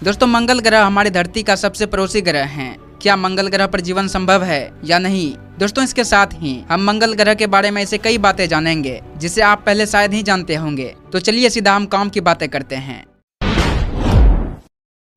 दोस्तों मंगल ग्रह हमारी धरती का सबसे पड़ोसी ग्रह है। क्या मंगल ग्रह पर जीवन संभव है या नहीं? दोस्तों इसके साथ ही हम मंगल ग्रह के बारे में ऐसे कई बातें जानेंगे जिसे आप पहले शायद ही जानते होंगे। तो चलिए सीधा हम काम की बातें करते हैं।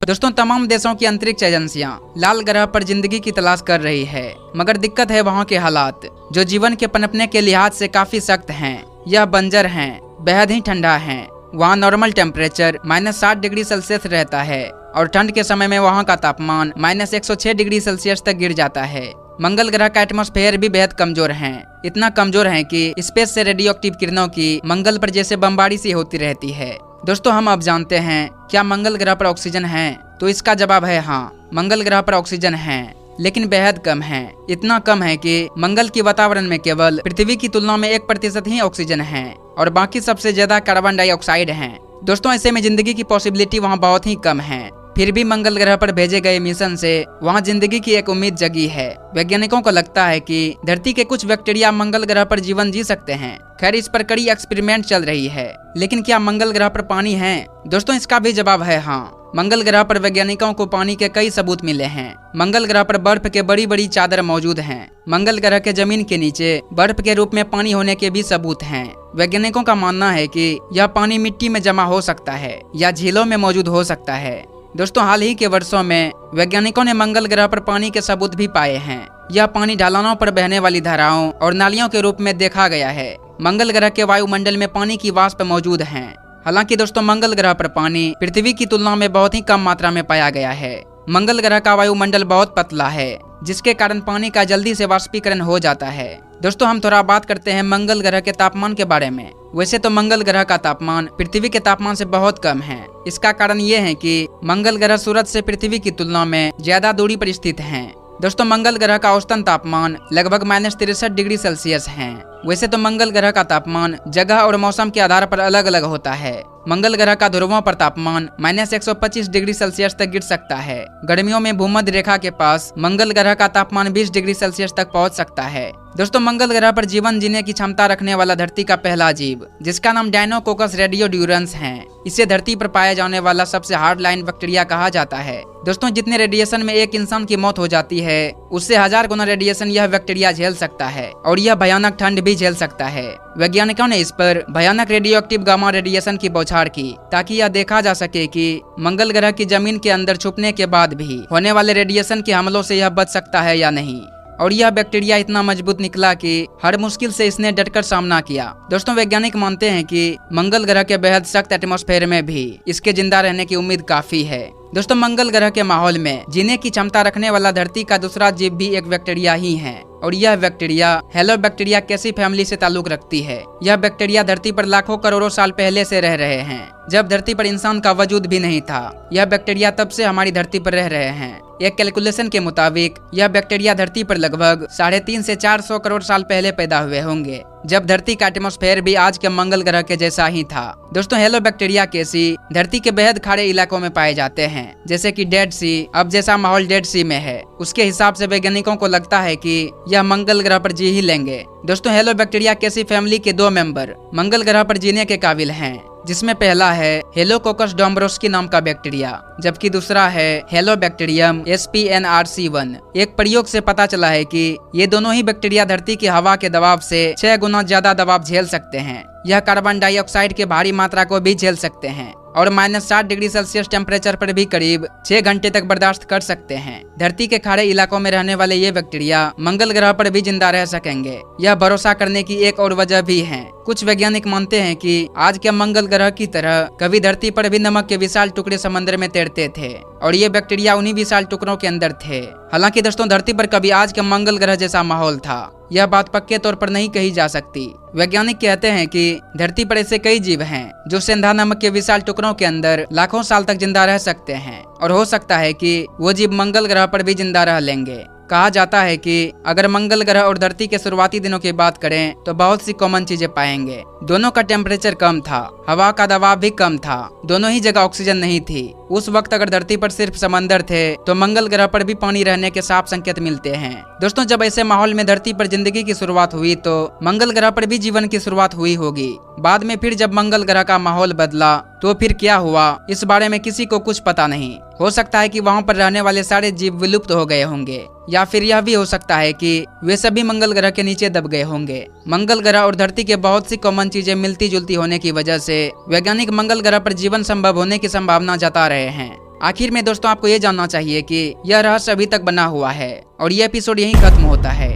दोस्तों तमाम देशों की अंतरिक्ष एजेंसियां लाल ग्रह पर जिंदगी की तलाश कर रही है, मगर दिक्कत है वहां के हालात जो जीवन के पनपने के लिहाज से काफी सख्त हैं। यह बंजर हैं, बेहद ही ठंडा है। वहाँ नॉर्मल टेम्परेचर -60 डिग्री सेल्सियस रहता है और ठंड के समय में वहाँ का तापमान -106 डिग्री सेल्सियस तक गिर जाता है। मंगल ग्रह का एटमॉस्फेयर भी बेहद कमजोर है, इतना कमजोर है कि स्पेस से रेडियो एक्टिव किरणों की मंगल पर जैसे बमबारी सी होती रहती है। दोस्तों हम अब जानते हैं क्या मंगल ग्रह पर ऑक्सीजन है? तो इसका जवाब है हाँ, मंगल ग्रह पर ऑक्सीजन है, लेकिन बेहद कम है। इतना कम है कि मंगल के वातावरण में केवल पृथ्वी की तुलना में 1% ही ऑक्सीजन है और बाकी सबसे ज्यादा कार्बन डाइऑक्साइड है। दोस्तों ऐसे में जिंदगी की पॉसिबिलिटी वहाँ बहुत ही कम है। फिर भी मंगल ग्रह पर भेजे गए मिशन से वहाँ जिंदगी की एक उम्मीद जगी है। वैज्ञानिकों को लगता है कि धरती के कुछ बैक्टीरिया मंगल ग्रह पर जीवन जी सकते हैं। खैर इस पर कड़ी एक्सपेरिमेंट चल रही है, लेकिन क्या मंगल ग्रह पर पानी है? दोस्तों इसका भी जवाब है हाँ। मंगल ग्रह पर वैज्ञानिकों को पानी के कई सबूत मिले हैं। मंगल ग्रह पर बर्फ के बड़ी बड़ी चादर मौजूद हैं। मंगल ग्रह के जमीन के नीचे बर्फ के रूप में पानी होने के भी सबूत हैं। वैज्ञानिकों का मानना है कि यह पानी मिट्टी में जमा हो सकता है या झीलों में मौजूद हो सकता है। दोस्तों हाल ही के वर्षों में वैज्ञानिकों ने मंगल ग्रह पर पानी के सबूत भी पाए हैं। यह पानी ढलानों पर बहने वाली धाराओं और नालियों के रूप में देखा गया है। मंगल ग्रह के वायुमंडल में पानी की वाष्प मौजूद हैं। हालांकि दोस्तों मंगल ग्रह पर पानी पृथ्वी की तुलना में बहुत ही कम मात्रा में पाया गया है। मंगल ग्रह का वायुमंडल बहुत पतला है, जिसके कारण पानी का जल्दी से वाष्पीकरण हो जाता है। दोस्तों हम थोड़ा बात करते हैं मंगल ग्रह के तापमान के बारे में। वैसे तो मंगल ग्रह का तापमान पृथ्वी के तापमान से बहुत कम है। इसका कारण ये है कि मंगल ग्रह सूरज से पृथ्वी की तुलना में ज्यादा दूरी पर स्थित है। दोस्तों मंगल ग्रह का औसतन तापमान लगभग -63 डिग्री सेल्सियस है। वैसे तो मंगल ग्रह का तापमान जगह और मौसम के आधार पर अलग अलग होता है। मंगल ग्रह का ध्रुवों पर तापमान -125 डिग्री सेल्सियस तक गिर सकता है। गर्मियों में भूमध्य रेखा के पास मंगल ग्रह का तापमान 20 डिग्री सेल्सियस तक पहुंच सकता है। दोस्तों मंगल ग्रह पर जीवन जीने की क्षमता रखने वाला धरती का पहला जीव, जिसका नाम डायनोकोकस रेडियोड्यूरेंस है, इसे धरती पर पाया जाने वाला सबसे हार्ड लाइन बैक्टीरिया कहा जाता है। दोस्तों जितने रेडिएशन में एक इंसान की मौत हो जाती है, उससे 1000 गुना रेडिएशन यह बैक्टीरिया झेल सकता है और यह भयानक ठंड भी झेल सकता है। वैज्ञानिकों ने इस पर भयानक रेडियो एक्टिव गामा रेडिएशन की बौछार की, ताकि यह देखा जा सके कि मंगल ग्रह की जमीन के अंदर छुपने के बाद भी होने वाले रेडिएशन के हमलों से यह बच सकता है या नहीं। और यह बैक्टीरिया इतना मजबूत निकला कि हर मुश्किल से इसने डटकर सामना किया। दोस्तों वैज्ञानिक मानते हैं कि मंगल ग्रह के बेहद सख्त एटमॉस्फेयर में भी इसके जिंदा रहने की उम्मीद काफी है। दोस्तों मंगल ग्रह के माहौल में जीने की क्षमता रखने वाला धरती का दूसरा जीव भी एक बैक्टीरिया ही है, और यह बैक्टीरिया हेलोबैक्टीरिया कैसी फैमिली से ताल्लुक रखती है। यह बैक्टीरिया धरती पर लाखों करोड़ों साल पहले से रह रहे हैं, जब धरती पर इंसान का वजूद भी नहीं था। यह बैक्टीरिया तब से हमारी धरती पर रह रहे हैं। एक कैलकुलेशन के मुताबिक यह बैक्टीरिया धरती पर लगभग 350 से 400 करोड़ साल पहले पैदा हुए होंगे, जब धरती का एटमॉस्फेयर भी आज के मंगल ग्रह के जैसा ही था। दोस्तों हेलोबैक्टीरिया कैसी धरती के बेहद खारे इलाकों में पाए जाते हैं, जैसे कि डेड सी। अब जैसा माहौल डेड सी में है, उसके हिसाब से वैज्ञानिकों को लगता है कि यह मंगल ग्रह पर जी ही लेंगे। दोस्तों हेलोबैक्टीरिया कैसी फैमिली के 2 मेंबर मंगल ग्रह पर जीने के काबिल हैं, जिसमें पहला है हेलोकोकस डोम्ब्रोस्की नाम का बैक्टीरिया, जबकि दूसरा है हेलोबैक्टीरियम SPNRC1। एक प्रयोग से पता चला है कि ये दोनों ही बैक्टीरिया धरती की हवा के दबाव से 6 गुना ज्यादा दबाव झेल सकते हैं। यह कार्बन डाइऑक्साइड की भारी मात्रा को भी झेल सकते हैं और -60 डिग्री सेल्सियस टेम्परेचर पर भी करीब 6 घंटे तक बर्दाश्त कर सकते हैं। धरती के खारे इलाकों में रहने वाले ये बैक्टीरिया मंगल ग्रह पर भी जिंदा रह सकेंगे। यह भरोसा करने की एक और वजह भी है। कुछ वैज्ञानिक मानते हैं कि आज के मंगल ग्रह की तरह कभी धरती पर भी नमक के विशाल टुकड़े समंदर में तैरते थे और ये बैक्टीरिया उन्हीं विशाल टुकड़ों के अंदर थे। हालांकि दोस्तों धरती पर कभी आज के मंगल ग्रह जैसा माहौल था, यह बात पक्के तौर पर नहीं कही जा सकती। वैज्ञानिक कहते हैं कि धरती पर ऐसे कई जीव हैं जो सेंधा नमक के विशाल टुकड़ों के अंदर लाखों साल तक जिंदा रह सकते हैं, और हो सकता है कि वो जीव मंगल ग्रह पर भी जिंदा रह लेंगे। कहा जाता है कि अगर मंगल ग्रह और धरती के शुरुआती दिनों की बात करें तो बहुत सी कॉमन चीजें पाएंगे, दोनों का टेम्परेचर कम था, हवा का दबाव भी कम था, दोनों ही जगह ऑक्सीजन नहीं थी। उस वक्त अगर धरती पर सिर्फ समंदर थे तो मंगल ग्रह पर भी पानी रहने के साफ संकेत मिलते हैं। दोस्तों, जब ऐसे माहौल में धरती पर जिंदगी की शुरुआत हुई तो मंगल ग्रह पर भी जीवन की शुरुआत हुई होगी। बाद में फिर जब मंगल ग्रह का माहौल बदला तो फिर क्या हुआ, इस बारे में किसी को कुछ पता नहीं। हो सकता है कि वहाँ पर रहने वाले सारे जीव विलुप्त हो गए होंगे, या फिर यह भी हो सकता है कि वे सभी मंगल ग्रह के नीचे दब गए होंगे। मंगल ग्रह और धरती के बहुत सी कॉमन चीजें मिलती जुलती होने की वजह से वैज्ञानिक मंगल ग्रह पर जीवन संभव होने की संभावना जता रहे हैं। आखिर में दोस्तों, आपको ये जानना चाहिए कि यह रहस्य अभी तक बना हुआ है और ये एपिसोड यहीं खत्म होता है।